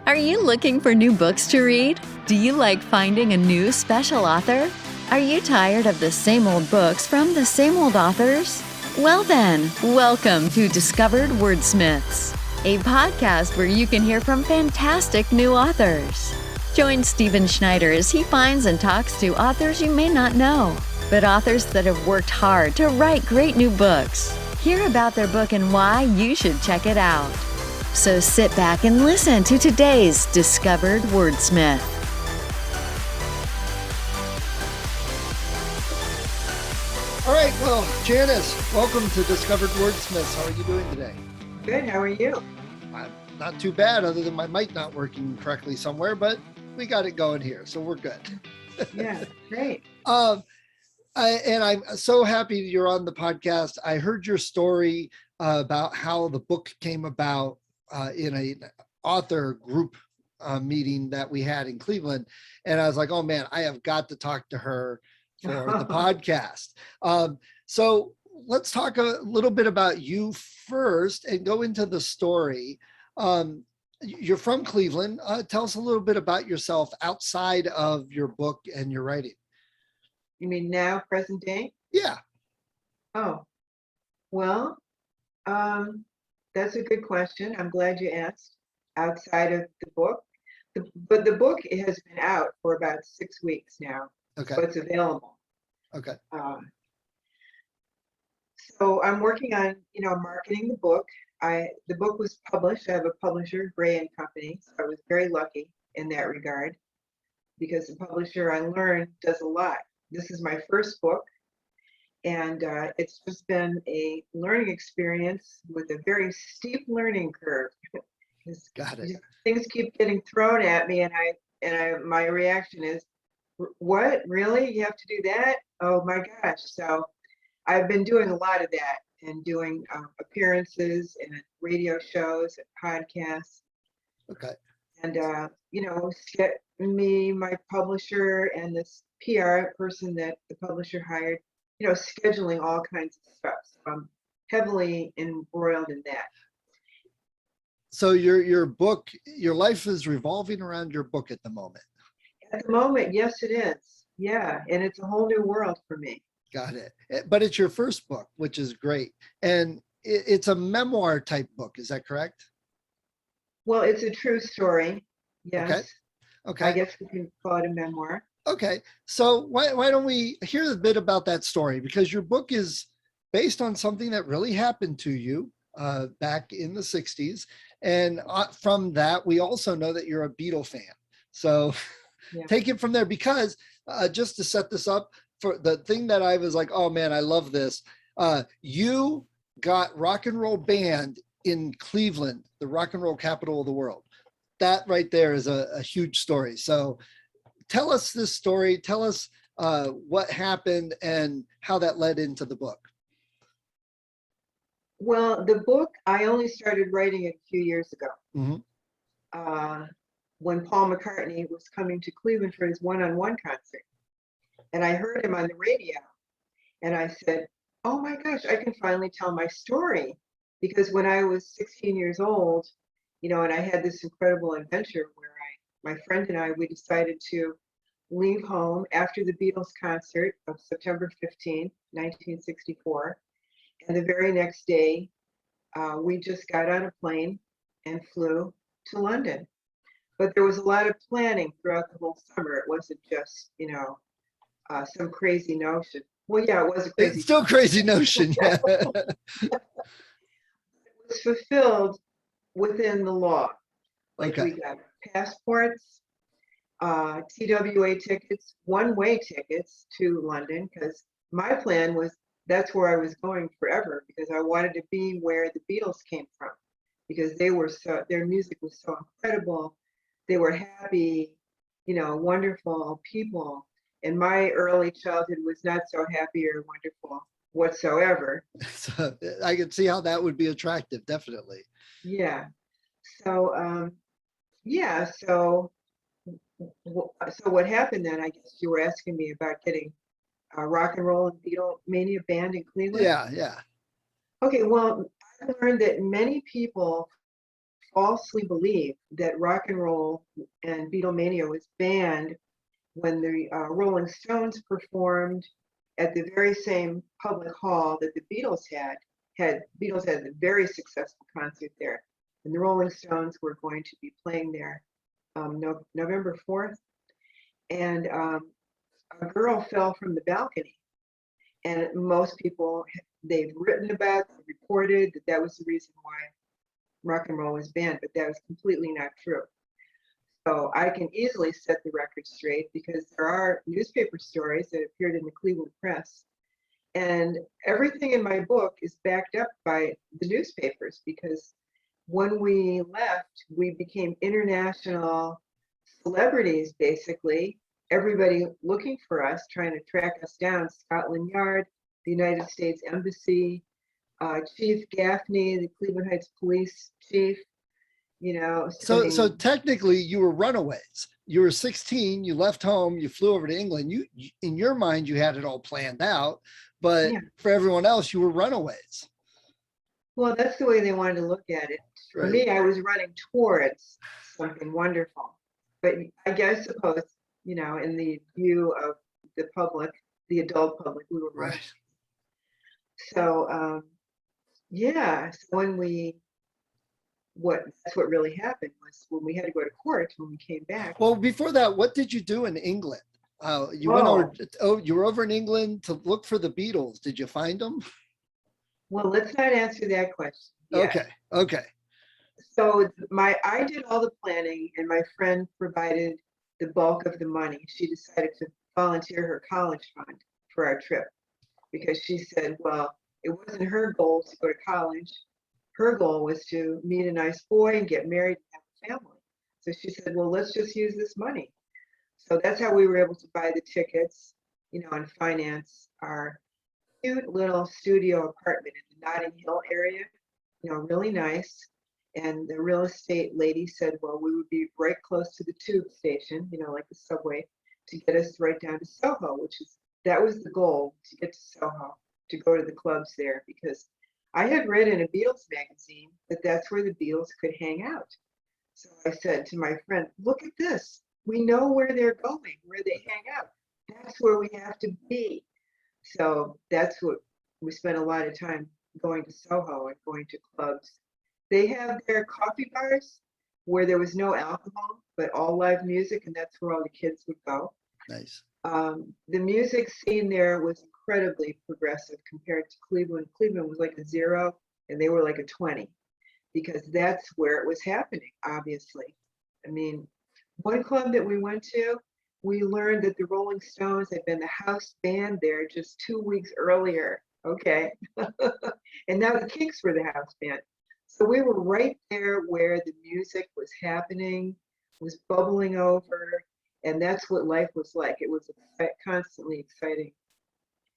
Are you looking for new books to read? Do you like finding a new special author? Are you tired of the same old books from the same old authors? Well then, welcome to Discovered Wordsmiths, a podcast where you can hear from fantastic new authors. Join Stephen Schneider as he finds and talks to authors you may not know, but authors that have worked hard to write great new books. Hear about their book and why you should check it out. So sit back and listen to today's Discovered Wordsmith. All right, well, Janice, welcome to Discovered Wordsmiths. How are you doing today? Good, how are you? Not too bad, other than my mic not working correctly somewhere, but we got it going here, so we're good. Yeah, great. I'm so happy you're on the podcast. I heard your story about how the book came about in an author group meeting that we had in Cleveland. And I was like, oh man, I have got to talk to her for the podcast. So let's talk a little bit about you first and go into the story. You're from Cleveland. Tell us a little bit about yourself outside of your book and your writing. You mean now, present day? Yeah. Oh, well, that's a good question. I'm glad you asked. Outside of the book, but the book has been out for about 6 weeks now. Okay. So it's available. Okay. So I'm working on, marketing the book. The book was published. I have a publisher, Gray and Company. So I was very lucky in that regard because the publisher, I learned, does a lot. This is my first book, and it's just been a learning experience with a very steep learning curve. Got it. Things keep getting thrown at me, and my reaction is, "What? Really? You have to do that? Oh my gosh!" So I've been doing a lot of that and doing appearances and radio shows and podcasts. Okay. And my publisher and this PR person that the publisher hired, scheduling all kinds of stuff. So I'm heavily embroiled in that. So your book, your life is revolving around your book at the moment. At the moment, yes, it is. Yeah, and it's a whole new world for me. Got it. But it's your first book, which is great. And it's a memoir type book. Is that correct? Well, it's a true story. Yes. Okay. I guess we can call it a memoir. Okay. So why don't we hear a bit about that story? Because your book is based on something that really happened to you back in the 60s. And from that, we also know that you're a Beatles fan. So take it from there, because just to set this up, for the thing that I was like, oh man, I love this. You got rock and roll banned in Cleveland, the rock and roll capital of the world. That right there is a huge story. So tell us this story. Tell us what happened and how that led into the book. Well, the book, I only started writing it a few years ago. Mm-hmm. When Paul McCartney was coming to Cleveland for his one-on-one concert. And I heard him on the radio. And I said, oh my gosh, I can finally tell my story. Because when I was 16 years old, and I had this incredible adventure where my friend and I, we decided to leave home after the Beatles concert of September 15, 1964. And the very next day, we just got on a plane and flew to London. But there was a lot of planning throughout the whole summer. It wasn't just, some crazy notion. Well, yeah, it was a crazy. It's still crazy notion. Yeah. It was fulfilled within the law. Like we got passports, TWA tickets, one-way tickets to London, because my plan was that's where I was going forever, because I wanted to be where the Beatles came from, because their music was so incredible. They were happy, wonderful people. And my early childhood was not so happy or wonderful whatsoever. So I can see how that would be attractive, definitely. Yeah. So, So what happened then? I guess you were asking me about getting rock and roll and Beatlemania band in Cleveland. Yeah. Okay. Well, I learned that many people falsely believe that rock and roll and Beatlemania was banned when the Rolling Stones performed at the very same public hall that the Beatles had. Beatles had a very successful concert there, and the Rolling Stones were going to be playing there November 4th, and a girl fell from the balcony, and most people, they've written about, reported that that was the reason why rock and roll was banned, but that was completely not true. So I can easily set the record straight because there are newspaper stories that appeared in the Cleveland Press, and everything in my book is backed up by the newspapers, because when we left, we became international celebrities, basically. Everybody looking for us, trying to track us down. Scotland Yard, the United States Embassy, Chief Gaffney, the Cleveland Heights Police Chief, So technically you were runaways. You were 16, you left home, you flew over to England. You in your mind, you had it all planned out, but yeah. for everyone else, you were runaways. Well, that's the way they wanted to look at it. For me, I was running towards something wonderful. But I suppose, in the view of the public, the adult public, we were running. So, so that's what really happened was when we had to go to court when we came back. Well, before that, what did you do in England? You went over. Oh, you were over in England to look for the Beatles. Did you find them? Well, let's not answer that question yet. Okay. So I did all the planning, and my friend provided the bulk of the money. She decided to volunteer her college fund for our trip because she said, well, it wasn't her goal to go to college. Her goal was to meet a nice boy and get married and have a family. So she said, well, let's just use this money. So that's how we were able to buy the tickets, and finance our cute little studio apartment in the Notting Hill area, really nice. And the real estate lady said, well, we would be right close to the tube station, like the subway, to get us right down to Soho, that was the goal, to get to Soho, to go to the clubs there, because I had read in a Beatles magazine that that's where the Beatles could hang out. So I said to my friend, look at this. We know where they're going, where they hang out. That's where we have to be. So that's what we spent a lot of time going to Soho and going to clubs. They have their coffee bars where there was no alcohol, but all live music, and that's where all the kids would go. Nice. The music scene there was incredibly progressive compared to Cleveland. Cleveland was like a 0, and they were like a 20, because that's where it was happening, obviously. I mean, one club that we went to, we learned that the Rolling Stones had been the house band there just 2 weeks earlier. Okay. And now the Kinks were the house band. So we were right there where the music was happening, was bubbling over, and that's what life was like. It was a constantly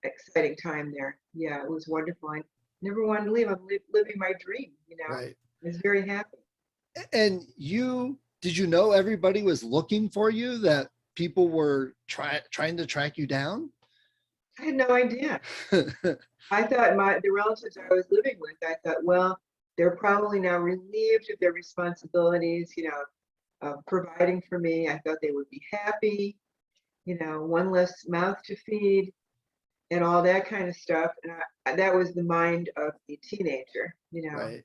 exciting time there. Yeah, it was wonderful. I never wanted to leave. I'm living my dream, Right. I was very happy. And did you know everybody was looking for you, that people were trying to track you down? I had no idea. I thought the relatives I was living with, I thought, well, they're probably now relieved of their responsibilities, providing for me. I thought they would be happy, one less mouth to feed and all that kind of stuff. And that was the mind of a teenager, Right.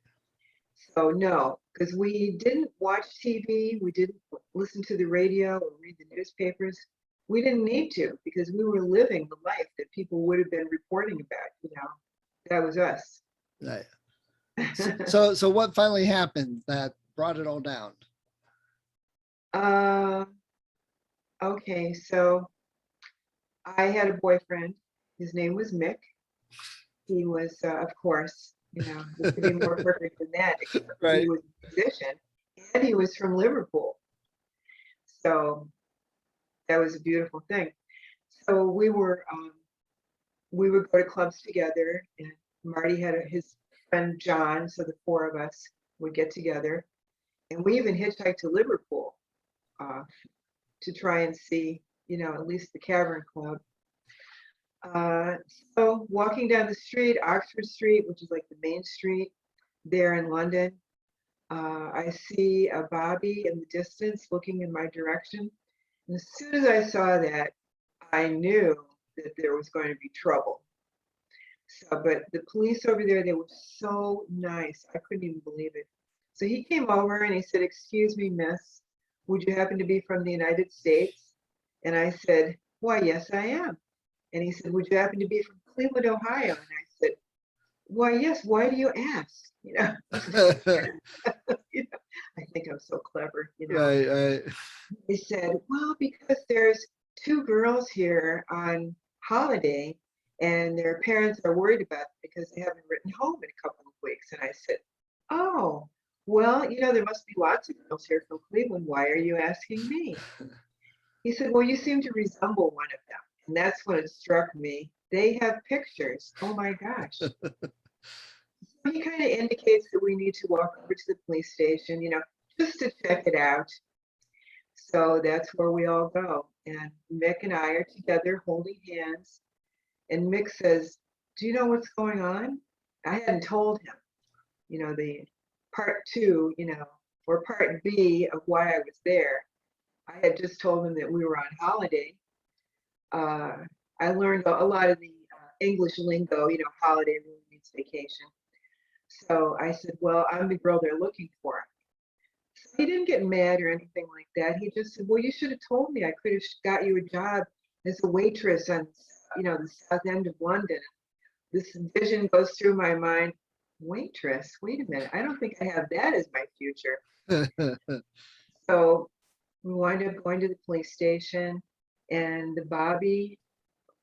So no, because we didn't watch TV, we didn't listen to the radio or read the newspapers. We didn't need to, because we were living the life that people would have been reporting about, that was us. Right. So what finally happened that brought it all down? Okay, so I had a boyfriend. His name was Mick. He was, of course, what could be more perfect than that? Right. He was a musician, and he was from Liverpool. So that was a beautiful thing. So we would go to clubs together, and Marty had his friend John, so the 4 of us would get together, and we even hitchhiked to Liverpool to try and see, at least the Cavern Club. So walking down the street, Oxford Street, which is like the main street there in London, I see a Bobby in the distance looking in my direction. And as soon as I saw that, I knew that there was going to be trouble. So, but the police over there, they were so nice. I couldn't even believe it. So he came over and he said, "Excuse me, miss, would you happen to be from the United States?" And I said, "Why, yes, I am." And he said, "Would you happen to be from Cleveland, Ohio?" And I said, "Why, yes, why do you ask?" You know, I think I'm so clever, you know. Right, right. He said, "Well, because there's two girls here on holiday and their parents are worried about it because they haven't written home in a couple of weeks." And I said, "Oh, well, there must be lots of girls here from Cleveland. Why are you asking me?" He said, "Well, you seem to resemble one of them." And that's when it struck me. They have pictures. Oh my gosh. He kind of indicates that we need to walk over to the police station, just to check it out. So that's where we all go. And Mick and I are together holding hands. And Mick says, "Do you know what's going on?" I hadn't told him, the part two, or part B of why I was there. I had just told him that we were on holiday. I learned a lot of the English lingo, holiday really means vacation. So I said, "Well, I'm the girl they're looking for." So he didn't get mad or anything like that. He just said, "Well, you should have told me. I could have got you a job as a waitress on, the south end of London." This vision goes through my mind. Waitress? Wait a minute. I don't think I have that as my future. So we wind up going to the police station, and the Bobby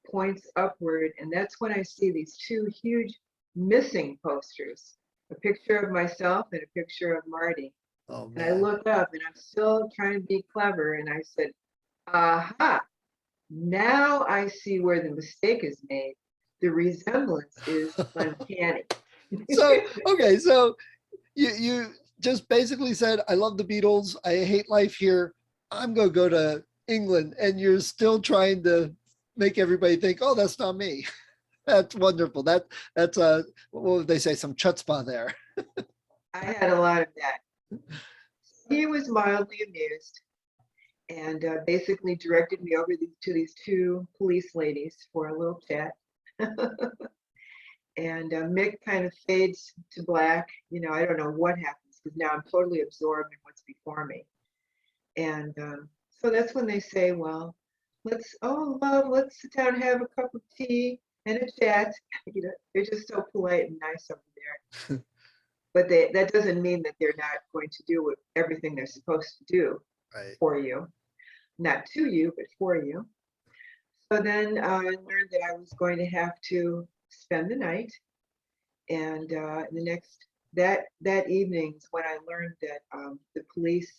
points upward, and that's when I see these two huge missing posters, a picture of myself and a picture of Marty. Oh And I man. look up and I'm still trying to be clever, and I said, "Aha, now I see where the mistake is made. The resemblance is uncanny." So okay, so you just basically said, "I love the Beatles. I hate life here. I'm gonna go to England," and you're still trying to make everybody think, "Oh, that's not me." That's wonderful. That's what would they say? Some chutzpah there. I had a lot of that. He was mildly amused and basically directed me over to these two police ladies for a little chat. And Mick kind of fades to black. I don't know what happens because now I'm totally absorbed in what's before me. And so that's when they say, "Well, let's sit down and have a cup of tea and a chat." They're just so polite and nice over there. But that doesn't mean that they're not going to do everything they're supposed to do Right. for you. Not to you, but for you. So then I learned that I was going to have to spend the night. And that evening is when I learned that the police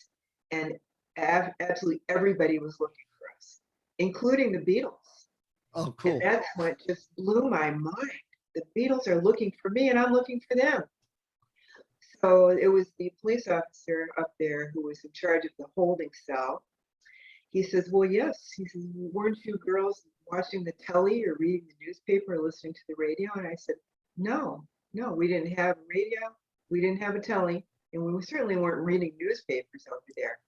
and absolutely everybody was looking for us, including the Beatles. Oh, And cool. that's what just blew my mind. The Beatles are looking for me and I'm looking for them. So it was the police officer up there who was in charge of the holding cell. He says, "Well, yes." He says, "Weren't you girls watching the telly or reading the newspaper or listening to the radio?" And I said, "No, no, we didn't have a radio. We didn't have a telly. And we certainly weren't reading newspapers over there."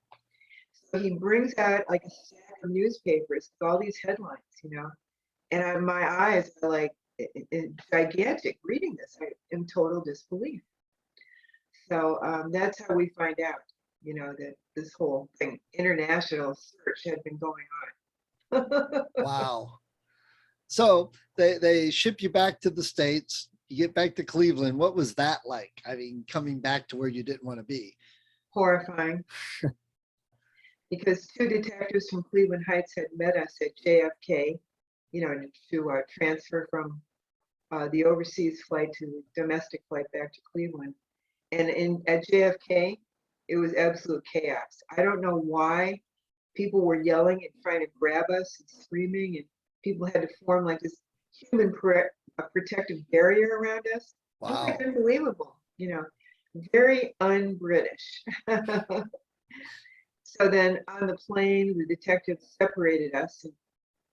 So he brings out like a stack of newspapers with all these headlines, and my eyes are like gigantic reading this. I am total disbelief. So that's how we find out, that this whole thing, international search, had been going on. Wow. So they ship you back to the States. You get back to Cleveland. What was that like? I mean, coming back to where you didn't want to be. Horrifying. Because two detectives from Cleveland Heights had met us at JFK, to transfer from the overseas flight to the domestic flight back to Cleveland. And at JFK, it was absolute chaos. I don't know why people were yelling and trying to grab us and screaming, and people had to form like this human protective barrier around us. It was Wow. like unbelievable, very un-British. So then on the plane, the detectives separated us, and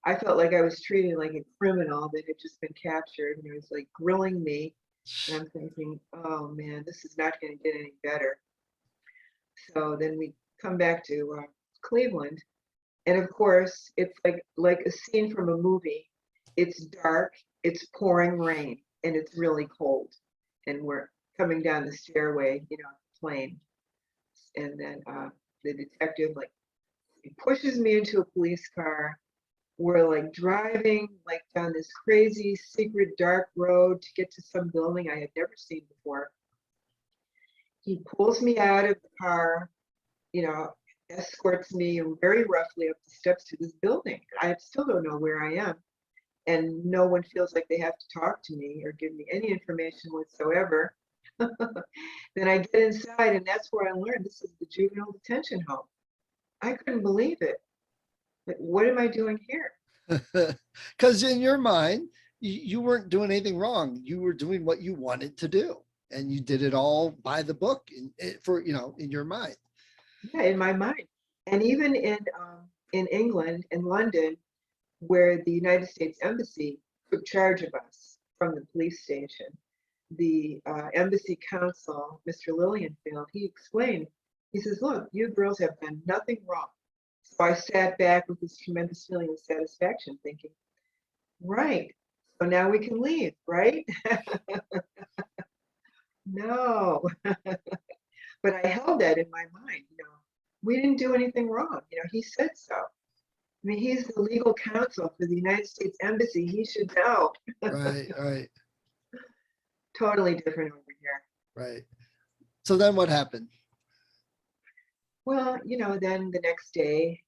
I felt like I was treated like a criminal that had just been captured, and it was like grilling me. And I'm thinking, oh man, this is not going to get any better. So then we come back to Cleveland, and of course it's like a scene from a movie. It's dark, it's pouring rain, and it's really cold, and we're coming down the stairway, plane, and then the detective he pushes me into a police car. We're like driving like down this crazy secret dark road to get to some building I had never seen before. He pulls me out of the car, you know, escorts me very roughly up the steps to this building. I still don't know where I am, and no one feels like they have to talk to me or give me any information whatsoever. Then I get inside, and that's where I learned this is the juvenile detention home. I couldn't believe it. Like, what am I doing here? Because in your mind, you weren't doing anything wrong. You were doing what you wanted to do, and you did it all by the book in your mind. Yeah, in my mind. And even in England, in London, where the United States Embassy took charge of us from the police station, the embassy counsel, Mr. Lilienfeld, he explained, he says, look, you girls have done nothing wrong. So I sat back with this tremendous feeling of satisfaction, thinking, right, so now we can leave, right? No. But I held that in my mind, we didn't do anything wrong. He said so. I mean, he's the legal counsel for the United States Embassy. He should know. Right. Totally different over here. Right. So then what happened? Well, then the next day,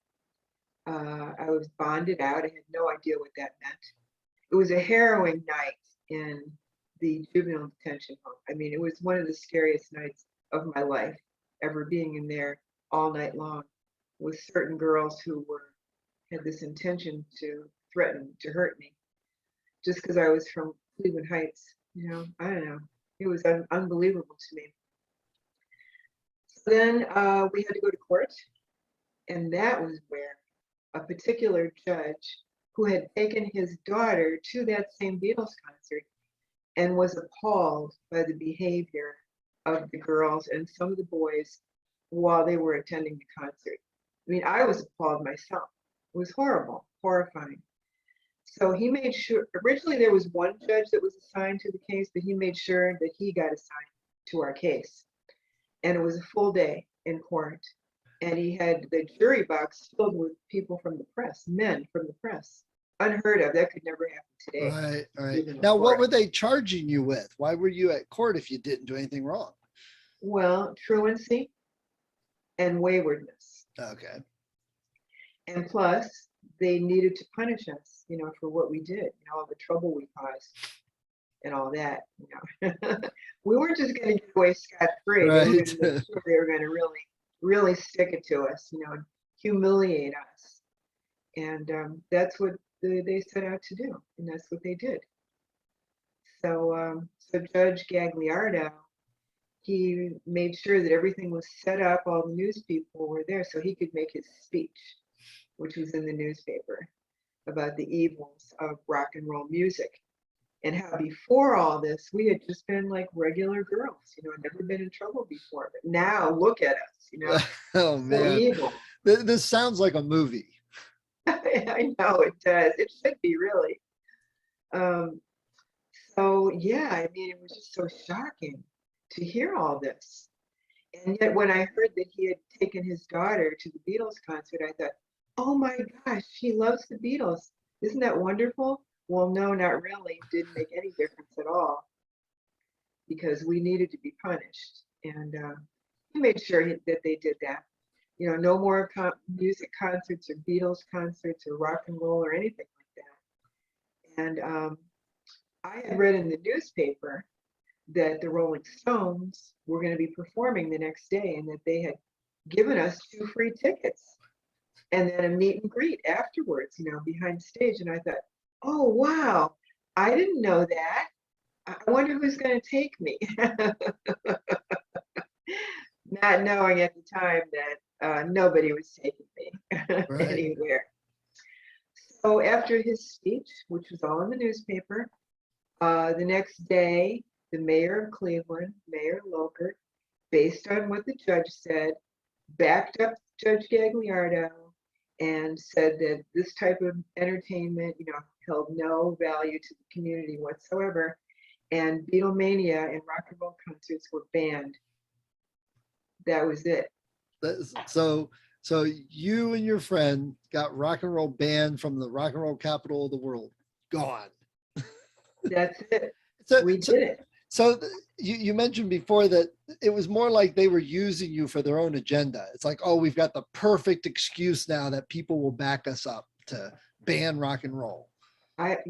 I was bonded out. I had no idea what that meant. It was a harrowing night in the juvenile detention home. I mean, it was one of the scariest nights of my life, ever being in there all night long with certain girls who had this intention to threaten to hurt me just because I was from Cleveland Heights. I don't know. It was unbelievable to me. So then we had to go to court, and that was where a particular judge who had taken his daughter to that same Beatles concert and was appalled by the behavior of the girls and some of the boys while they were attending the concert. I mean, I was appalled myself. It was horrible, horrifying. So he made sure, originally there was one judge that was assigned to the case, but he made sure that he got assigned to our case. And it was a full day in court. And he had the jury box filled with people from the press, men from the press. Unheard of. That could never happen today. Right. Now, what were they charging you with? Why were you at court if you didn't do anything wrong? Well, truancy and waywardness. Okay. And plus, they needed to punish us, for what we did, all the trouble we caused and all that, We weren't just going to get away scot-free. Right. They were going to make sure they were going to really, really stick it to us, and humiliate us. And that's what they set out to do, and that's what they did. So, Judge Gagliardo, he made sure that everything was set up, all the news people were there, so he could make his speech, which was in the newspaper, about the evils of rock and roll music, and how before all this, we had just been like regular girls, never been in trouble before. But now look at us, Oh, man. evil. This sounds like a movie. I know it does. It should be, really. So yeah, I mean, it was just so shocking to hear all this. And yet when I heard that he had taken his daughter to the Beatles concert, I thought, oh my gosh, he loves the Beatles. Isn't that wonderful? Well, no, not really. It didn't make any difference at all, because we needed to be punished. And he made sure that they did that. No more music concerts or Beatles concerts or rock and roll or anything like that. And I had read in the newspaper that the Rolling Stones were going to be performing the next day, and that they had given us 2 free tickets and then a meet and greet afterwards, behind stage. And I thought, oh, wow, I didn't know that. I wonder who's going to take me. Not knowing at the time that nobody was taking me anywhere. So after his speech, which was all in the newspaper, the next day, the mayor of Cleveland, Mayor Lokert, based on what the judge said, backed up Judge Gagliardo and said that this type of entertainment, held no value to the community whatsoever. And Beatlemania and rock and roll concerts were banned. That was it. So you and your friend got rock and roll banned from the rock and roll capital of the world. Gone. That's it. So, We did it. So you mentioned before that it was more like they were using you for their own agenda. It's like, oh, we've got the perfect excuse now that people will back us up to ban rock and roll. It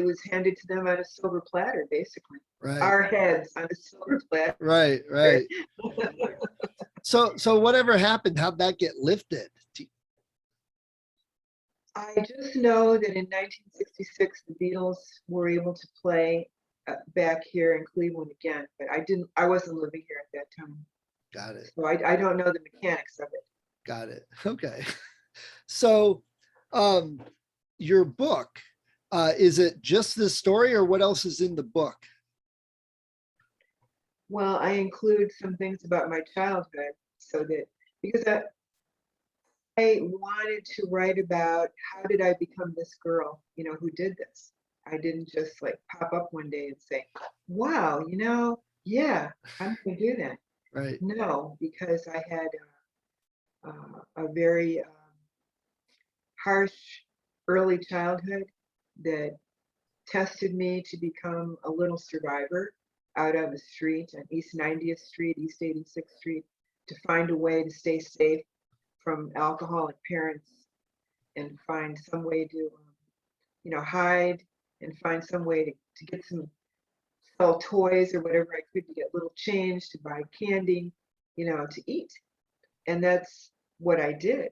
was handed to them on a silver platter, basically. Right. Our heads on a silver platter. Right. So whatever happened, how'd that get lifted? I just know that in 1966, the Beatles were able to play back here in Cleveland again, but I wasn't living here at that time. Got it. So I don't know the mechanics of it. Got it. Okay. So, your book, is it just this story or what else is in the book? Well, I include some things about my childhood because I wanted to write about how did I become this girl, who did this. I didn't just like pop up one day and say, wow, yeah, I'm going to do that. Right. No, because I had a very harsh early childhood that tested me to become a little survivor out on the street on East 90th Street, East 86th Street, to find a way to stay safe from alcoholic parents and find some way to, hide and find some way to get sell toys or whatever I could to get little change to buy candy, to eat. And that's what I did.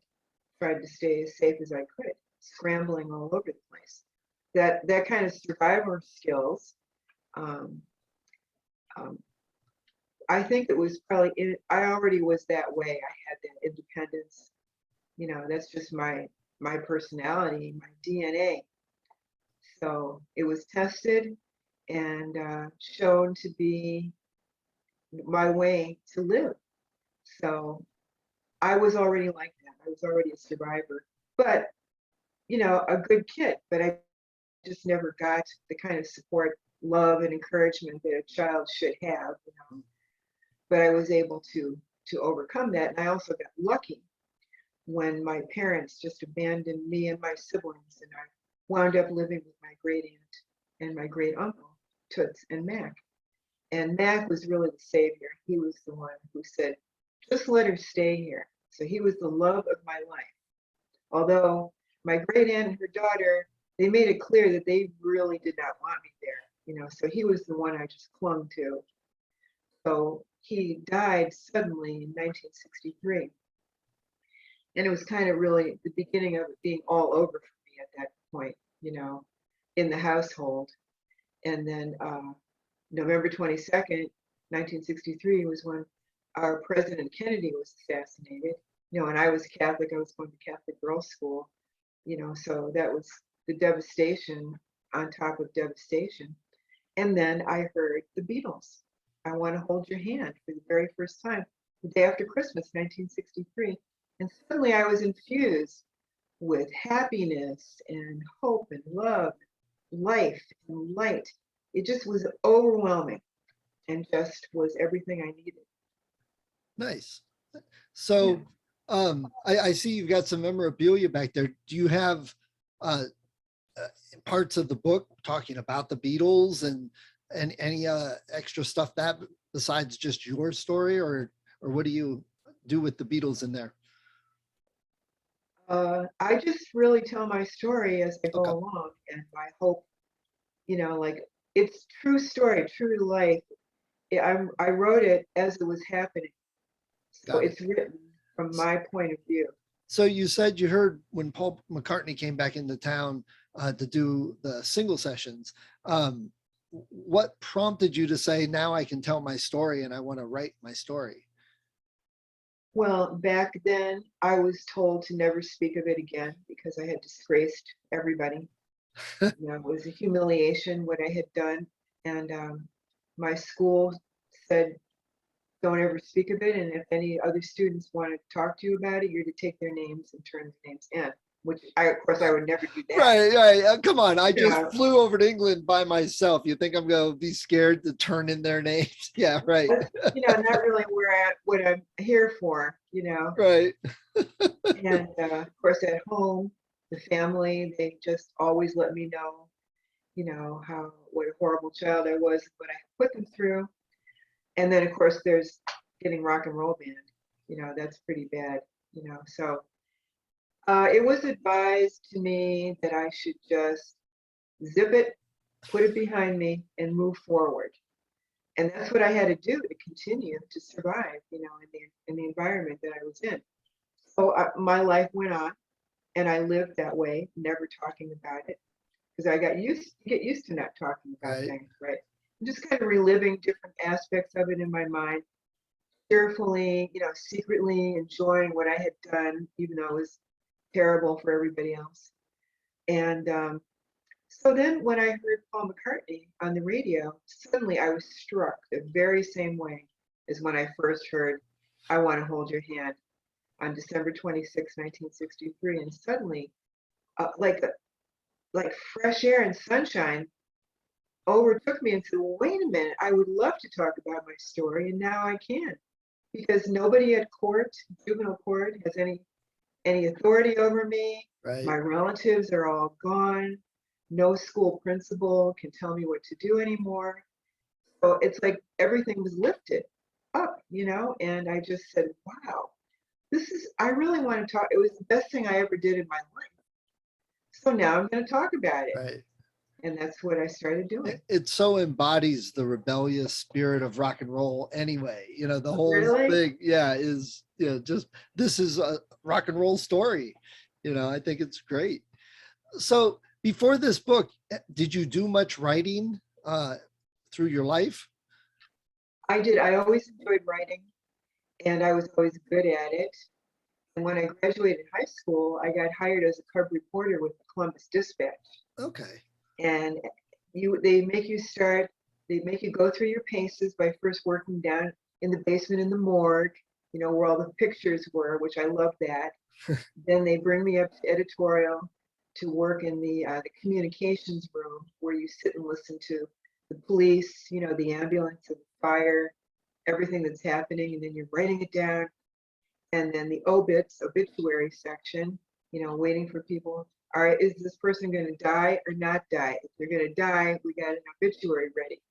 Tried to stay as safe as I could, scrambling all over the place. That kind of survivor skills, I think it was probably I already was that way. I had that independence. That's just my personality, my DNA. So it was tested and shown to be my way to live. So I was already like that. I was already a survivor, but a good kid. But I just never got the kind of support, love, and encouragement that a child should have. But I was able to overcome that, and I also got lucky when my parents just abandoned me and my siblings, and I wound up living with my great aunt and my great uncle, Toots and Mac. And Mac was really the savior. He was the one who said, just let her stay here. So he was the love of my life. Although my great aunt and her daughter, they made it clear that they really did not want me there. So he was the one I just clung to. So he died suddenly in 1963. And it was kind of really the beginning of it being all over for me at that point, in the household. And then November 22nd, 1963 was when our President Kennedy was assassinated. And I was Catholic. I was going to Catholic girls' school, so that was the devastation on top of devastation. And then I heard the Beatles, I Want to Hold Your Hand, for the very first time, the day after Christmas, 1963. And suddenly I was infused with happiness and hope and love, life and light. It just was overwhelming and just was everything I needed. Nice. So I see you've got some memorabilia back there. Do you have parts of the book talking about the Beatles and any extra stuff that besides just your story, or what do you do with the Beatles in there? I just really tell my story as I go Okay. along, and I hope, like it's true story, true to life. I wrote it as it was happening, so it's written from my point of view. So you said you heard when Paul McCartney came back into town to do the single sessions. What prompted you to say, now I can tell my story and I want to write my story? Well, back then I was told to never speak of it again because I had disgraced everybody. It was a humiliation what I had done. And my school said, don't ever speak of it. And if any other students want to talk to you about it, you're to take their names and turn their names in, which of course, I would never do that. Right. Come on. I just Yeah. flew over to England by myself. You think I'm going to be scared to turn in their names? Yeah, right. That's, not really what I'm here for, Right. And of course, at home, the family, they just always let me know, what a horrible child I was, what I put them through. And then, of course, there's getting rock and roll band. That's pretty bad. So it was advised to me that I should just zip it, put it behind me, and move forward. And that's what I had to do to continue to survive, in the environment that I was in. So my life went on, and I lived that way, never talking about it, because I get used to not talking about Right. things, right? I'm just kind of reliving different aspects of it in my mind, cheerfully, secretly enjoying what I had done, even though it was terrible for everybody else. And so then when I heard Paul McCartney on the radio, suddenly I was struck the very same way as when I first heard I Want to Hold Your Hand on December 26, 1963. And suddenly, like fresh air and sunshine overtook me and said, wait a minute, I would love to talk about my story, and now I can. Because nobody at court, juvenile court, has any authority over me. Right. My relatives are all gone. No school principal can tell me what to do anymore. So it's like everything was lifted up, and I just said, wow, I really want to talk. It was the best thing I ever did in my life. So now I'm going to talk about it. Right. And that's what I started doing. It so embodies the rebellious spirit of rock and roll anyway. The whole Really? thing, is, just, this is a rock and roll story. I think it's great. So before this book, did you do much writing through your life? I did. I always enjoyed writing, and I was always good at it. And when I graduated high school, I got hired as a cub reporter with the Columbus Dispatch. Okay. And they make you go through your paces by first working down in the basement in the morgue, where all the pictures were, which I loved that. Then they bring me up to editorial to work in the communications room, where you sit and listen to the police, the ambulance and fire, everything that's happening, and then you're writing it down. And then the obituary section, waiting for people. All right, is this person going to die or not die? If they're going to die, we got an obituary ready.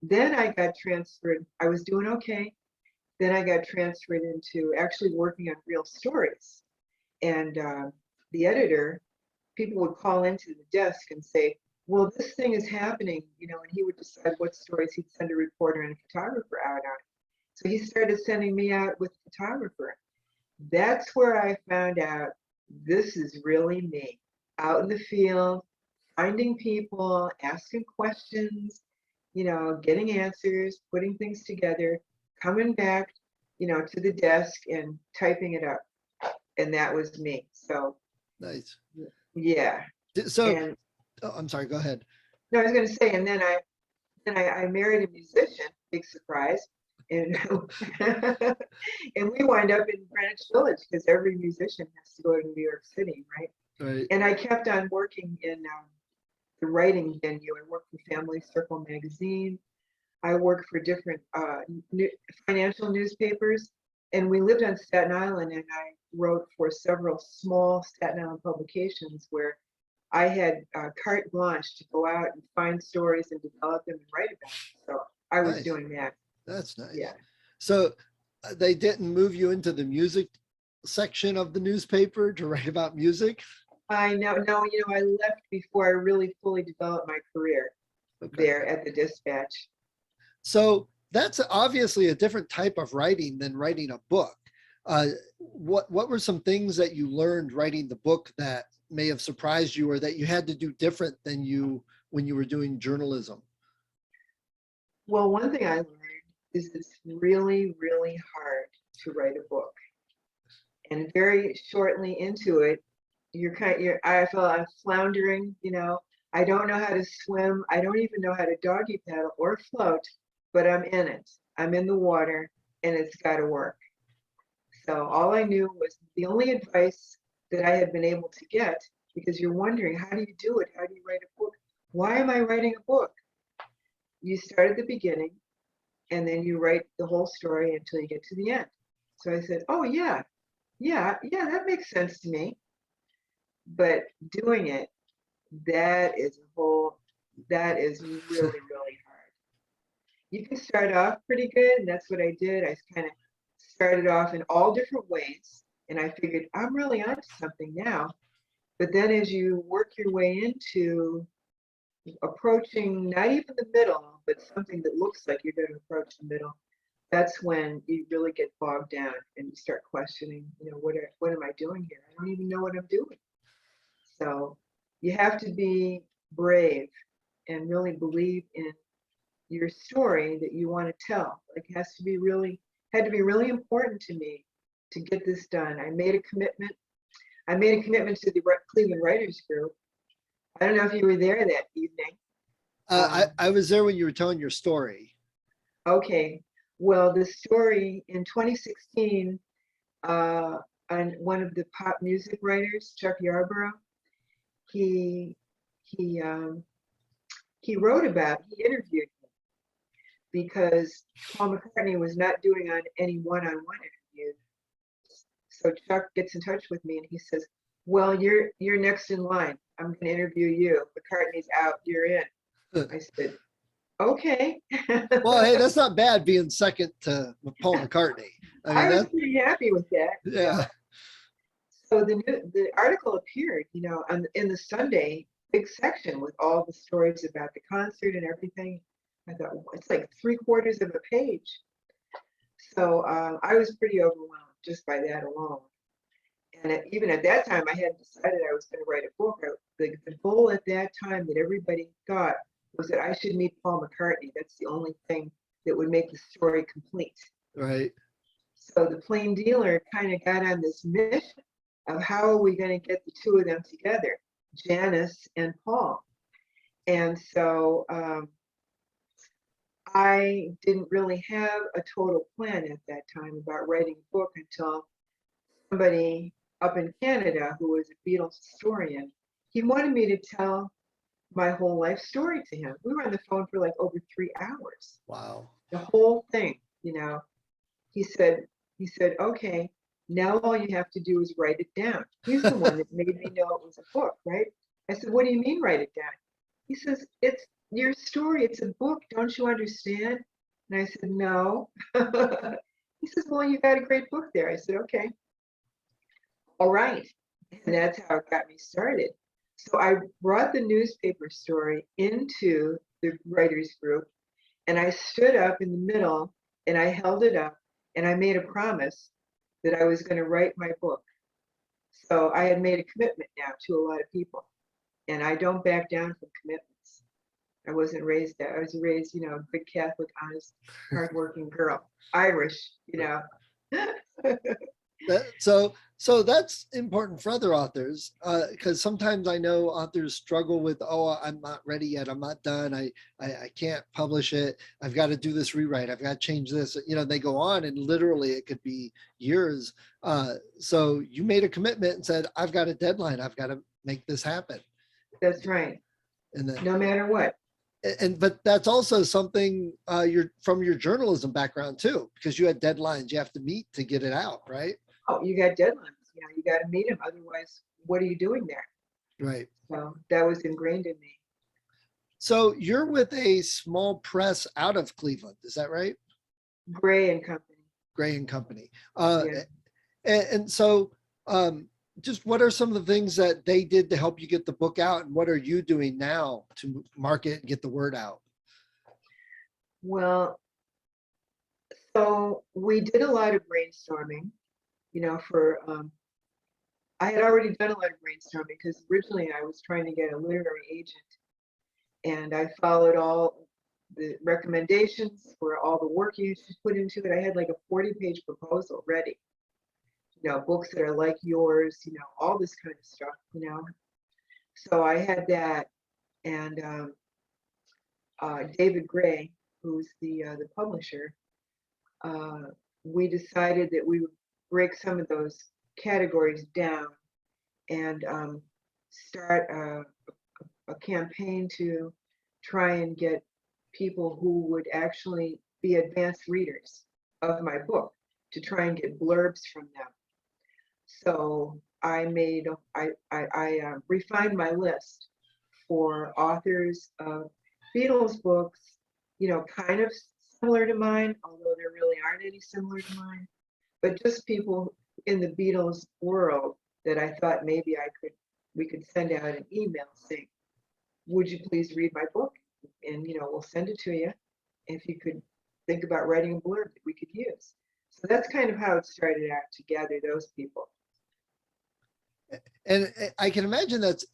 Then I got transferred. I was doing okay. Then I got transferred into actually working on real stories. And the editor, people would call into the desk and say, well, this thing is happening, and he would decide what stories he'd send a reporter and a photographer out on. So he started sending me out with a photographer. That's where I found out this is really me, out in the field, finding people, asking questions, getting answers, putting things together, coming back, to the desk and typing it up. And that was me. So Nice. yeah. So, And I'm sorry, go ahead. no, I was going to say, and then I married a musician, big surprise. And and we wind up in Greenwich Village because every musician has to go to New York City, right? Right. And I kept on working in the writing venue. I worked for Family Circle magazine. I worked for different financial newspapers, and we lived on Staten Island. And I wrote for several small Staten Island publications where I had carte blanche to go out and find stories and develop them and write about them. So I was Nice. doing that. That's nice. Yeah. So they didn't move you into the music section of the newspaper to write about music? I know. No, I left before I really fully developed my career there at the Dispatch. So that's obviously a different type of writing than writing a book. What were some things that you learned writing the book that may have surprised you or that you had to do different than when you were doing journalism? Well, one thing I learned is it's really, really hard to write a book. And very shortly into it, I felt I'm floundering, I don't know how to swim. I don't even know how to doggy paddle or float, but I'm in it. I'm in the water and it's got to work. So all I knew was the only advice that I had been able to get, because you're wondering, how do you do it? How do you write a book? Why am I writing a book? You start at the beginning and then you write the whole story until you get to the end. So I said, oh yeah, that makes sense to me. But doing it, that is really, really hard. You can start off pretty good, and that's what I did. I kind of started off in all different ways, and I figured I'm really onto something now. But then as you work your way into approaching not even the middle, but something that looks like you're going to approach the middle, that's when you really get bogged down and you start questioning, what am I doing here? I don't even know what I'm doing. So you have to be brave and really believe in your story that you want to tell. Like, it had to be really important to me to get this done. I made a commitment to the Cleveland Writers Group. I don't know if you were there that evening. I was there when you were telling your story. Okay. Well, the story in 2016, and one of the pop music writers, Chuck Yarborough, he interviewed me because Paul McCartney was not doing on any one-on-one interviews. So Chuck gets in touch with me and he says, well, you're next in line. I'm going to interview you. McCartney's out, you're in. I said, okay. Well, hey, that's not bad being second to Paul McCartney. I was pretty happy with that. Yeah. So the article appeared, in the Sunday big section with all the stories about the concert and everything. I thought, it's like 3/4 of a page. So I was pretty overwhelmed just by that alone. And even at that time, I hadn't decided I was going to write a book. The goal at that time that everybody thought was that I should meet Paul McCartney. That's the only thing that would make the story complete. Right. So the plain dealer kind of got on this mission of how are we going to get the two of them together, Janice and Paul. And so I didn't really have a total plan at that time about writing a book until somebody up in Canada who was a Beatles historian, he wanted me to tell my whole life story to him. We were on the phone for like over 3 hours. Wow. The whole thing, He said, okay, now all you have to do is write it down. He's the one that made me know it was a book, right? I said, what do you mean write it down? He says, it's your story, it's a book, don't you understand? And I said, no. He says, well, you got a great book there. I said, okay. All right. And that's how it got me started. So I brought the newspaper story into the writers group, and I stood up in the middle and I held it up and I made a promise that I was going to write my book. So I had made a commitment now to a lot of people, and I don't back down from commitments. I wasn't raised that. I was raised, good Catholic, honest, hardworking girl, Irish, So that's important for other authors, because sometimes I know authors struggle with, I'm not ready yet, I'm not done, I can't publish it, I've got to do this rewrite, I've got to change this. They go on, and literally it could be years. So you made a commitment and said, I've got a deadline, I've got to make this happen. That's right. And then, no matter what. But that's also something you're from your journalism background too, because you had deadlines you have to meet to get it out, right? Oh, you got deadlines. You got to meet them. Otherwise, what are you doing there? Right. So that was ingrained in me. So you're with a small press out of Cleveland, is that right? Gray and Company. Gray and Company. Yeah. And so just what are some of the things that they did to help you get the book out, and what are you doing now to market and get the word out? Well, so we did a lot of brainstorming, I had already done a lot of brainstorming because originally I was trying to get a literary agent, and I followed all the recommendations for all the work you should put into it. I had like a 40-page proposal ready, books that are like yours, all this kind of stuff, So I had that, and David Gray, who's the publisher, we decided that we would break some of those categories down and start a campaign to try and get people who would actually be advanced readers of my book to try and get blurbs from them. So I refined my list for authors of Beatles books, kind of similar to mine, although there really aren't any similar to mine, but just people in the Beatles world that I thought maybe we could send out an email saying, would you please read my book? And, we'll send it to you. If you could think about writing a blurb that we could use. So that's kind of how it started out, to gather those people. And I can imagine that's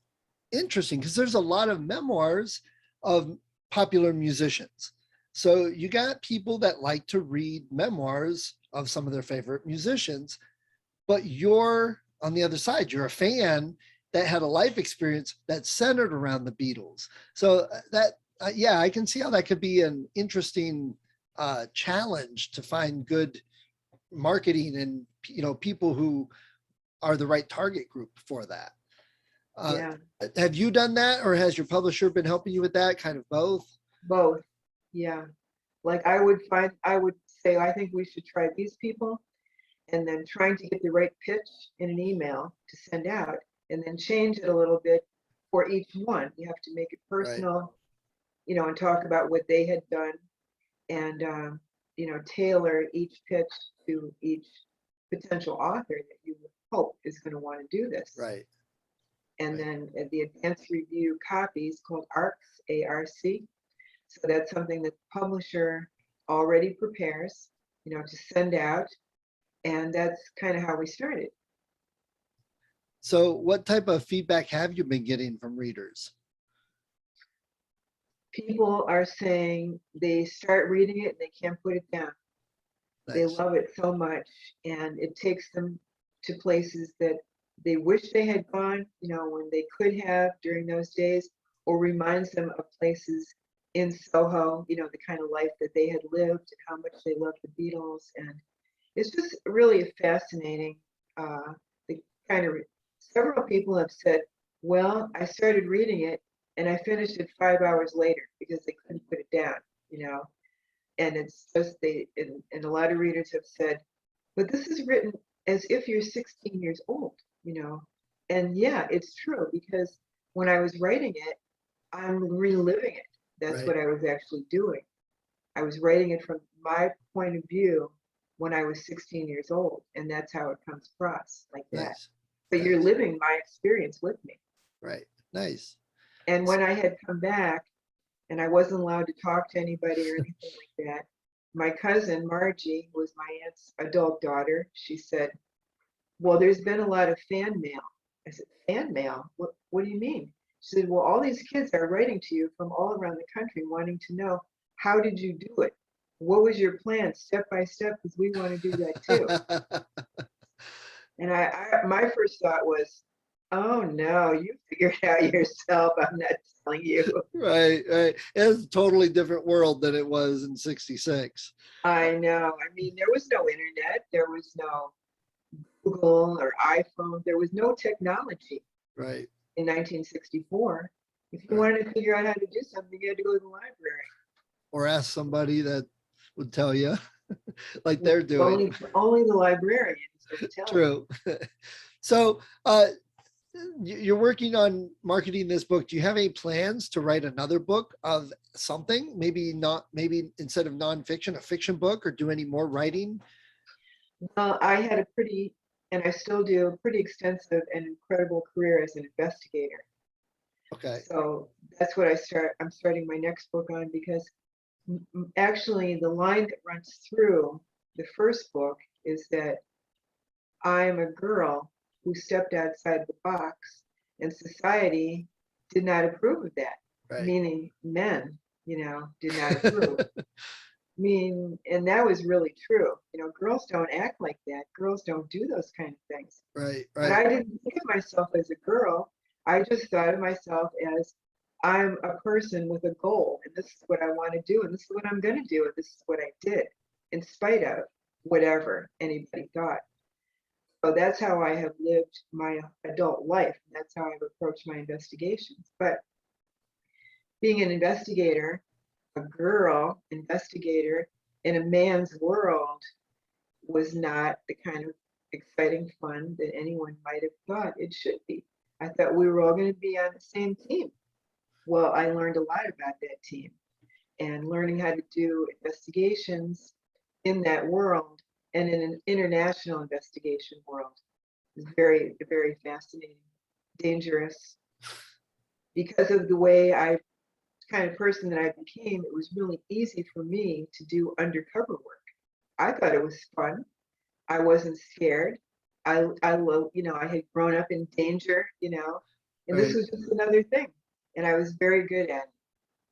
interesting because there's a lot of memoirs of popular musicians. So you got people that like to read memoirs of some of their favorite musicians, but you're on the other side, you're a fan that had a life experience that's centered around the Beatles. So that, yeah, I can see how that could be an interesting challenge to find good marketing and, people who are the right target group for that. Yeah, Have you done that, or has your publisher been helping you with that? Kind of both? both. Yeah. Like I would say, I think we should try these people, and then trying to get the right pitch in an email to send out, and then change it a little bit for each one. You have to make it personal, and talk about what they had done, and tailor each pitch to each potential author that you hope is going to want to do this. Right. And then the advanced review copies called ARCs, ARC. So that's something that the publisher already prepares, to send out. And that's kind of how we started. So what type of feedback have you been getting from readers? People are saying they start reading it and they can't put it down. Nice. They love it so much, and it takes them to places that they wish they had gone, when they could have during those days, or reminds them of places in Soho, the kind of life that they had lived and how much they loved the Beatles. And it's just really fascinating. Several people have said, well, I started reading it and I finished it 5 hours later because they couldn't put it down, and it's just and a lot of readers have said, but this is written as if you're 16 years old, and yeah, it's true, because when I was writing it, I'm reliving it. That's Right. what I was actually doing. I was writing it from my point of view when I was 16 years old, and that's how it comes across, like that. Nice. But Nice. you're living my experience with me. Right. Nice. And when I had come back and I wasn't allowed to talk to anybody or anything like that, my cousin Margie, who was my aunt's adult daughter, she said, well, there's been a lot of fan mail. I said, fan mail? What do you mean? She said, well, all these kids are writing to you from all around the country wanting to know, how did you do it? What was your plan step by step? Because we want to do that too. And my first thought was, oh no, you figured it out yourself. I'm not telling you. Right. It's a totally different world than it was in 66. I know. I mean, there was no internet. There was no Google or iPhone. There was no technology. Right. In 1964. If you wanted to figure out how to do something, you had to go to the library. Or ask somebody that would tell you, like they're doing. Only the librarians would tell you. True. So you're working on marketing this book. Do you have any plans to write another book of something? Maybe instead of nonfiction, a fiction book, or do any more writing? Well, I had and I still do, a pretty extensive and incredible career as an investigator. Okay. So that's what I'm starting my next book on, because actually the line that runs through the first book is that I'm a girl who stepped outside the box, and society did not approve of that. Right. Meaning men, did not approve. And that was really true. Girls don't act like that. Girls don't do those kind of things. Right. But I didn't think of myself as a girl. I just thought of myself as, I'm a person with a goal, and this is what I want to do, and this is what I'm going to do, and this is what I did, in spite of. whatever anybody thought. So that's how I have lived my adult life. That's how I've approached my investigations. But being an investigator, a girl investigator in a man's world, was not the kind of exciting fun that anyone might have thought it should be. I thought we were all going to be on the same team. Well, I learned a lot about that team, and learning how to do investigations in that world and in an international investigation world is very, very fascinating, dangerous. Because of the way kind of person that I became, it was really easy for me to do undercover work. I thought it was fun. I wasn't scared. I had grown up in danger, and this Right. was just another thing. And I was very good at it.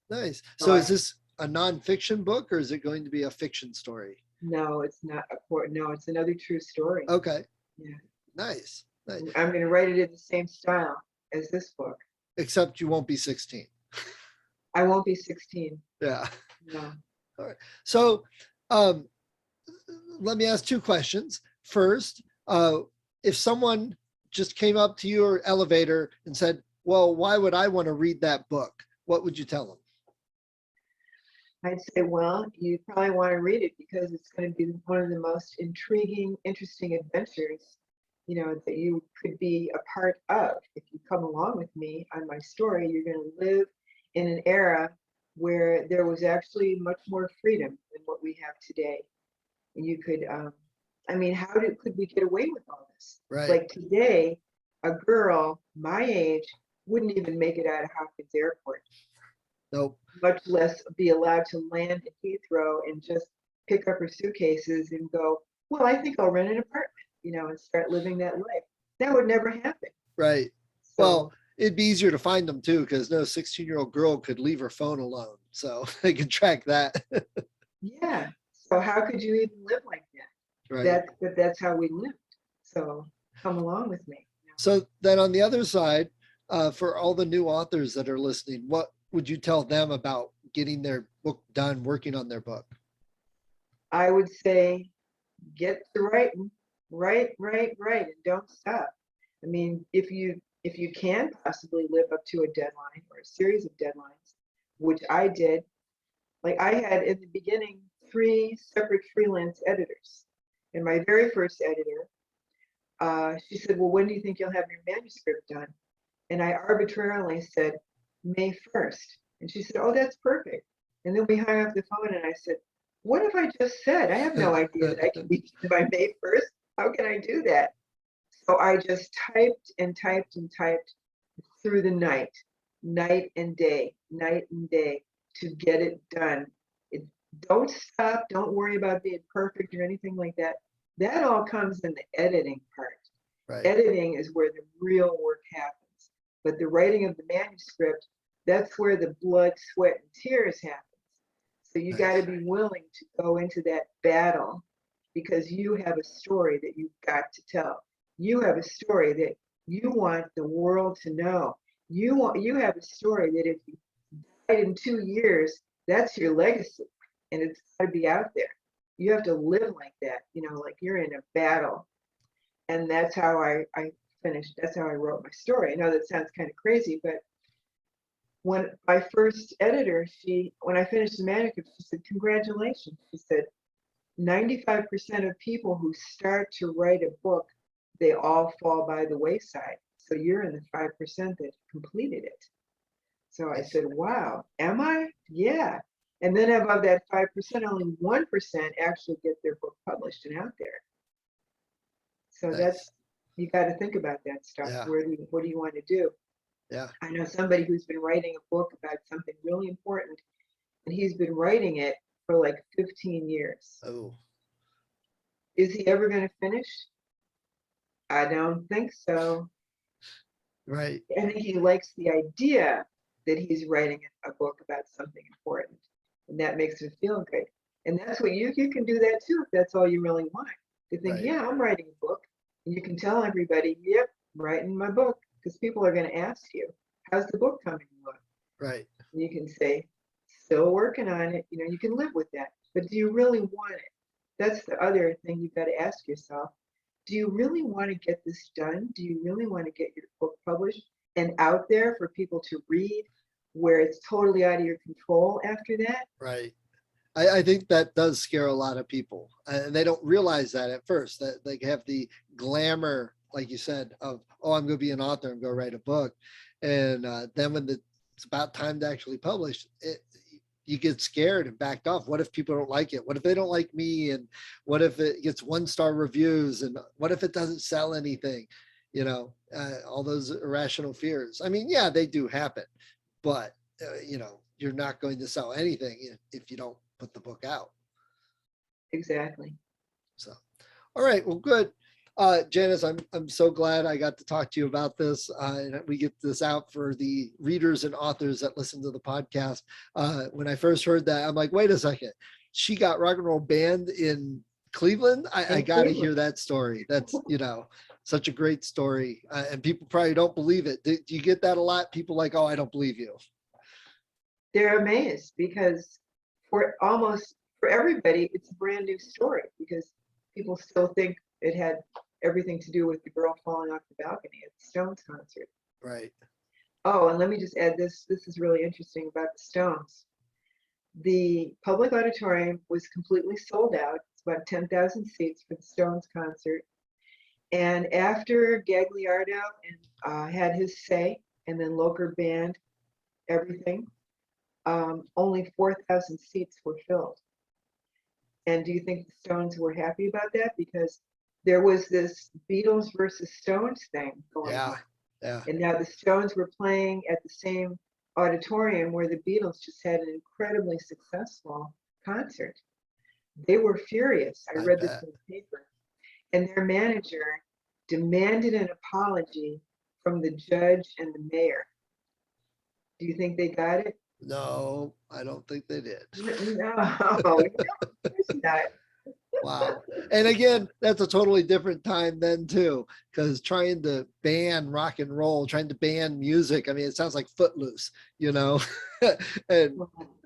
Nice. So So is this a nonfiction book, or is it going to be a fiction story? No, it's not no, it's another true story. Okay. Yeah. Nice. Nice. I'm going to write it in the same style as this book. Except you won't be 16. I won't be 16. Yeah. No. All right. So let me ask two questions. First, if someone just came up to your elevator and said, well, why would I want to read that book? What would you tell them? I'd say, well, you probably want to read it because it's going to be one of the most intriguing, interesting adventures, that you could be a part of. If you come along with me on my story, you're going to live in an era where there was actually much more freedom than what we have today. And you could, could we get away with all this? Right. Like today, a girl my age wouldn't even make it out of Hopkins Airport. Nope. Much less be allowed to land at Heathrow and just pick up her suitcases and go, well, I think I'll rent an apartment, and start living that life. That would never happen. Right. So, Well, it'd be easier to find them too, because no 16-year-old girl could leave her phone alone. So they could track that. yeah. So how could you even live like that? Right. That's how we lived. So come along with me. So then on the other side, for all the new authors that are listening, what would you tell them about getting their book done, working on their book? I would say, get to writing, write, and don't stop. I mean, if you can possibly live up to a deadline or a series of deadlines, which I did, like I had in the beginning 3 separate freelance editors. And my very first editor, she said, well, when do you think you'll have your manuscript done? And I arbitrarily said, May 1st. And she said, oh, that's perfect. And then we hung up the phone and I said, what have I just said? I have no idea that I can be done by May 1st. How can I do that? So I just typed and typed and typed through the night and day, to get it done. Don't stop. Don't worry about being perfect or anything like that. That all comes in the editing part. Right. Editing is where the real work happens. But the writing of the manuscript, that's where the blood, sweat, and tears happens. So you got to be willing to go into that battle because you have a story that you've got to tell. You have a story that you want the world to know. You have a story that if you died in 2 years, that's your legacy, and it's got to be out there. You have to live like that, like you're in a battle. And that's how I finished. That's how I wrote my story. I know that sounds kind of crazy, but when my first editor, when I finished the manuscript, she said, congratulations. She said, 95% of people who start to write a book, they all fall by the wayside. So you're in the 5% that completed it. So I said, wow, am I? Yeah. And then above that 5%, only 1% actually get their book published and out there. So that's, you got to think about that stuff. Yeah. What do you want to do? Yeah. I know somebody who's been writing a book about something really important, and he's been writing it for like 15 years. Oh. Is he ever going to finish? I don't think so. Right. I think he likes the idea that he's writing a book about something important, and that makes him feel good. And that's what you can do that too, if that's all you really want. To think, Right. yeah, I'm writing a book. And you can tell everybody, yep, I'm writing my book, because people are going to ask you, how's the book coming along? Right. And you can say, still working on it. You can live with that. But do you really want it? that's the other thing you've got to ask yourself. Do you really want to get this done? Do you really want to get your book published and out there for people to read where it's totally out of your control after that? Right. I think that does scare a lot of people, and they don't realize that at first, that they have the glamour, like you said, of, oh, I'm going to be an author and go write a book. And then when it's about time to actually publish it, you get scared and backed off. What if people don't like it? What if they don't like me? And what if it gets 1-star reviews? And what if it doesn't sell anything? All those irrational fears. I mean, yeah, they do happen, but you're not going to sell anything if you don't put the book out. Exactly. So, all right, well, good. Janice, I'm so glad I got to talk to you about this. And we get this out for the readers and authors that listen to the podcast. When I first heard that, I'm like, wait a second, she got rock and roll banned in Cleveland. I got to hear that story. That's, such a great story. And people probably don't believe it. Do you get that a lot? People like, oh, I don't believe you. They're amazed because for everybody, it's a brand new story because people still think it had everything to do with the girl falling off the balcony at the Stones concert. Right. Oh, and let me just add this. This is really interesting about the Stones. The public auditorium was completely sold out. It's about 10,000 seats for the Stones concert. And after Gagliardo had his say, and then Loker banned everything, only 4,000 seats were filled. And do you think the Stones were happy about that? Because there was this Beatles versus Stones thing going on. Yeah. And now the Stones were playing at the same auditorium where the Beatles just had an incredibly successful concert. They were furious. I read this in the paper. And their manager demanded an apology from the judge and the mayor. Do you think they got it? No, I don't think they did. No, of course not. Wow. And again, that's a totally different time then too, because trying to ban rock and roll, trying to ban music, I mean, it sounds like Footloose, and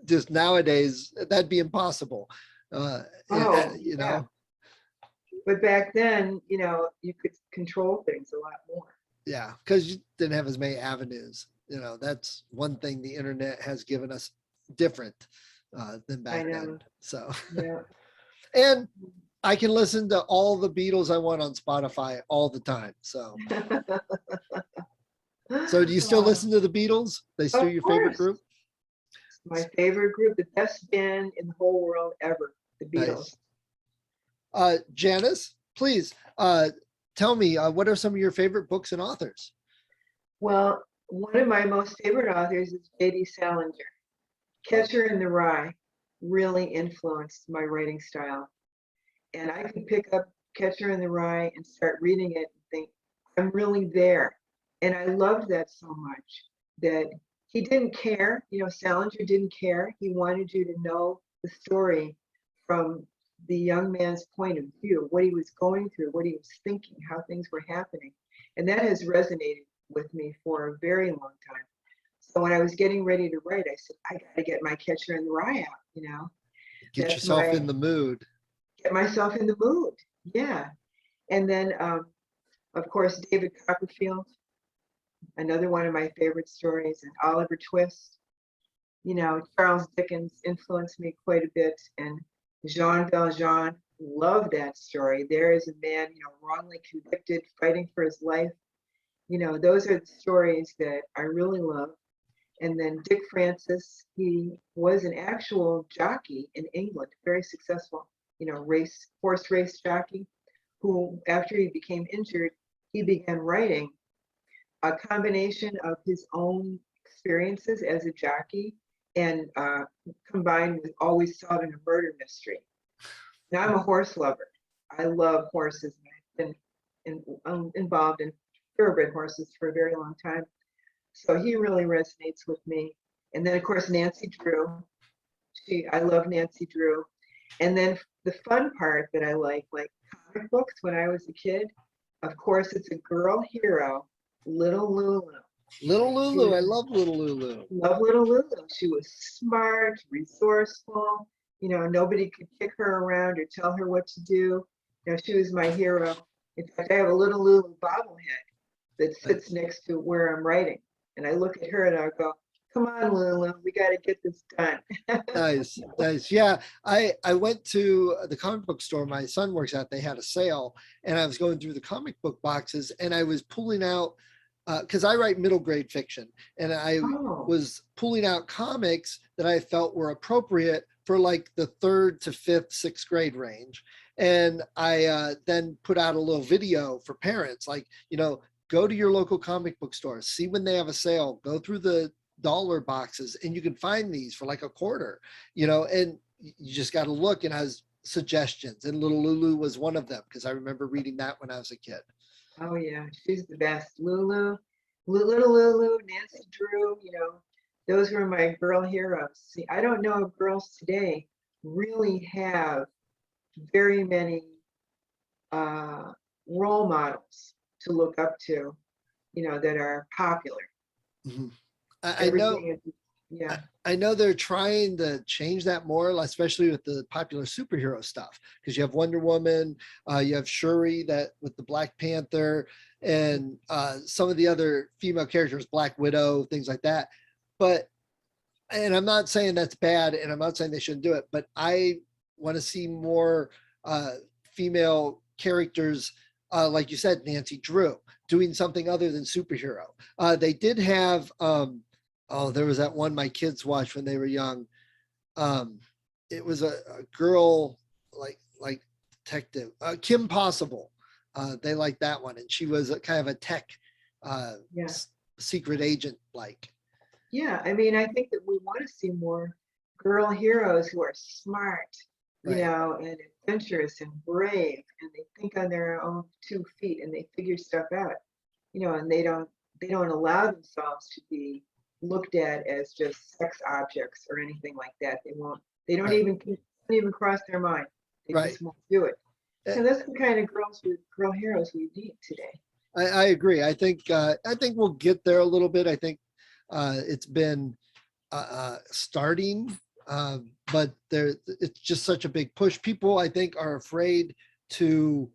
just nowadays that'd be impossible. Yeah. But back then, you could control things a lot more. Yeah, because you didn't have as many avenues. That's one thing the internet has given us different than back then. So, yeah. And I can listen to all the Beatles I want on Spotify all the time. So, do you still listen to the Beatles? They still your favorite group? My favorite group, the best band in the whole world ever, the Beatles. Nice. Janice, please tell me, what are some of your favorite books and authors? Well, one of my most favorite authors is J.D. Salinger. Catcher in the Rye really influenced my writing style. And I could pick up Catcher in the Rye and start reading it and think, I'm really there. And I loved that so much that he didn't care. Salinger didn't care. He wanted you to know the story from the young man's point of view, what he was going through, what he was thinking, how things were happening. And that has resonated with me for a very long time. So when I was getting ready to write, I said, I got to get my Catcher in the Rye out, Get yourself in the mood. Get myself in the mood. Yeah. And then, of course, David Cockerfield, another one of my favorite stories, and Oliver Twist. Charles Dickens influenced me quite a bit, and Jean Valjean, love that story. There is a man, wrongly convicted, fighting for his life. Those are the stories that I really love. And then Dick Francis, he was an actual jockey in England, very successful, horse race jockey, who after he became injured, he began writing a combination of his own experiences as a jockey and combined with always solving a murder mystery. Now I'm a horse lover. I love horses. I've been involved in thoroughbred horses for a very long time. So he really resonates with me. And then of course, Nancy Drew. I love Nancy Drew. And then the fun part that I like comic books when I was a kid, of course, it's a girl hero, Little Lulu. Little Lulu, I love Little Lulu. Love Little Lulu. She was smart, resourceful, nobody could kick her around or tell her what to do. She was my hero. In fact, I have a little Lulu bobblehead that sits next to where I'm writing. And I look at her and I go, come on, Lulu, we got to get this done. Nice, nice. Yeah, I went to the comic book store my son works at. They had a sale, and I was going through the comic book boxes, and I was pulling out because I write middle grade fiction, and I Oh, was pulling out comics that I felt were appropriate for like the 3rd to 5th, 6th grade range. And I then put out a little video for parents, like, go to your local comic book store, see when they have a sale, go through the dollar boxes, and you can find these for like a quarter, and you just got to look, and has suggestions. And Little Lulu was one of them, because I remember reading that when I was a kid. oh yeah, she's the best. Lulu, little Lulu, Nancy Drew, those were my girl heroes. See, I don't know if girls today really have very many role models to look up to, that are popular. Mhm. I know. Everything is, yeah. I know they're trying to change that more, especially with the popular superhero stuff, because you have Wonder Woman, you have Shuri that with the Black Panther, and some of the other female characters, Black Widow, things like that. And I'm not saying that's bad, and I'm not saying they shouldn't do it, but I want to see more female characters, like you said, Nancy Drew, doing something other than superhero. They did have, there was that one my kids watched when they were young. It was a girl like detective, Kim Possible. They liked that one, and she was a kind of a tech Yeah. secret agent like. Yeah, I mean, I think that we want to see more girl heroes who are smart, Right. and adventurous and brave, and they think on their own 2 feet and they figure stuff out, and they don't allow themselves to be looked at as just sex objects or anything like that. They don't Right. even cross their mind. They Right. just won't do it. Eh. So that's the kind of girl heroes we need today. I agree. I think we'll get there a little bit. I think it's been starting, but it's just such a big push. People, I think, are afraid to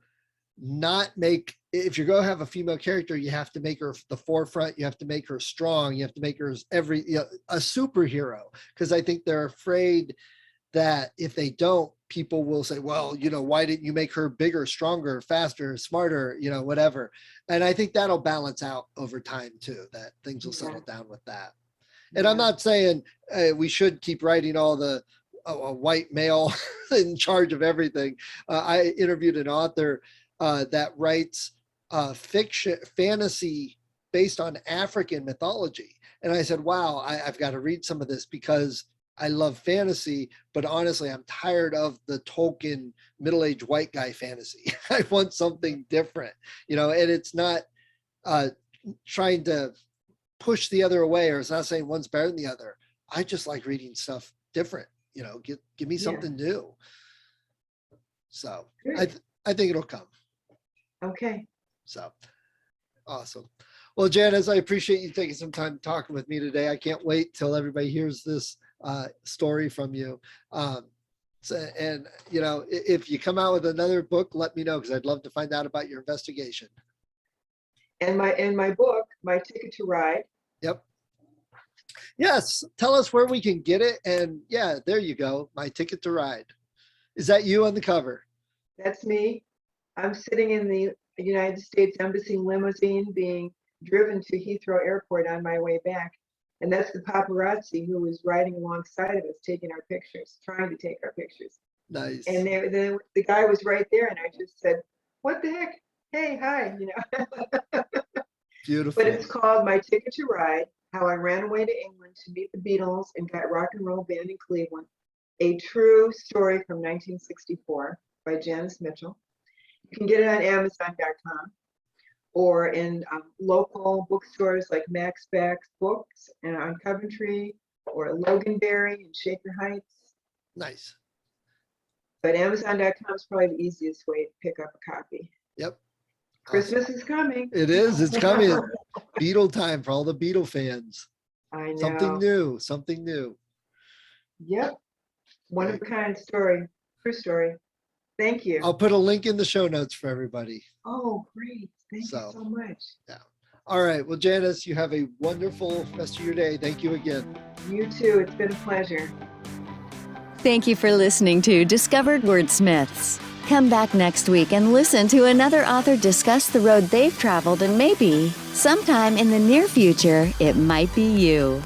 not make. If you're going to have a female character, you have to make her the forefront. You have to make her strong. You have to make her a superhero, because I think they're afraid that if they don't, people will say, well, why didn't you make her bigger, stronger, faster, smarter, whatever. And I think that'll balance out over time too, that things will settle down with that. And I'm not saying we should keep writing all the a white male in charge of everything. I interviewed an author that writes fiction, fantasy based on African mythology. And I said, wow, I've got to read some of this, because I love fantasy, but honestly, I'm tired of the Tolkien middle-aged white guy fantasy. I want something different, and it's not trying to push the other away, or it's not saying one's better than the other. I just like reading stuff different, give me something new. So I think it'll come. Okay. So awesome. Well, Janice, I appreciate you taking some time talking with me today. I can't wait till everybody hears this story from you. If you come out with another book, let me know, because I'd love to find out about your investigation. And my book, My Ticket to Ride. Yep. Yes. Tell us where we can get it. And yeah, there you go. My Ticket to Ride. Is that you on the cover? That's me. I'm sitting in the United States Embassy limousine being driven to Heathrow Airport on my way back. And that's the paparazzi who was riding alongside of us, taking our pictures, trying to take our pictures. Nice. And the guy was right there, and I just said, what the heck? Hey, hi, Beautiful. But it's called My Ticket to Ride, How I Ran Away to England to Meet the Beatles and Got Rock and Roll Band in Cleveland, a true story from 1964 by Janice Mitchell. You can get it on Amazon.com or in local bookstores like Max Back's Books and on Coventry or Loganberry and Shaker Heights. Nice. But Amazon.com is probably the easiest way to pick up a copy. Yep. Christmas awesome. is coming. It is. It's coming. Beatle time for all the Beatle fans. I know. Something new. Something new. Yep. One of a kind story. True story. Thank you. I'll put a link in the show notes for everybody. Oh, great. Thank you so much. Yeah. All right. Well, Janice, you have a wonderful rest of your day. Thank you again. You too. It's been a pleasure. Thank you for listening to Discovered Wordsmiths. Come back next week and listen to another author discuss the road they've traveled, and maybe, sometime in the near future, it might be you.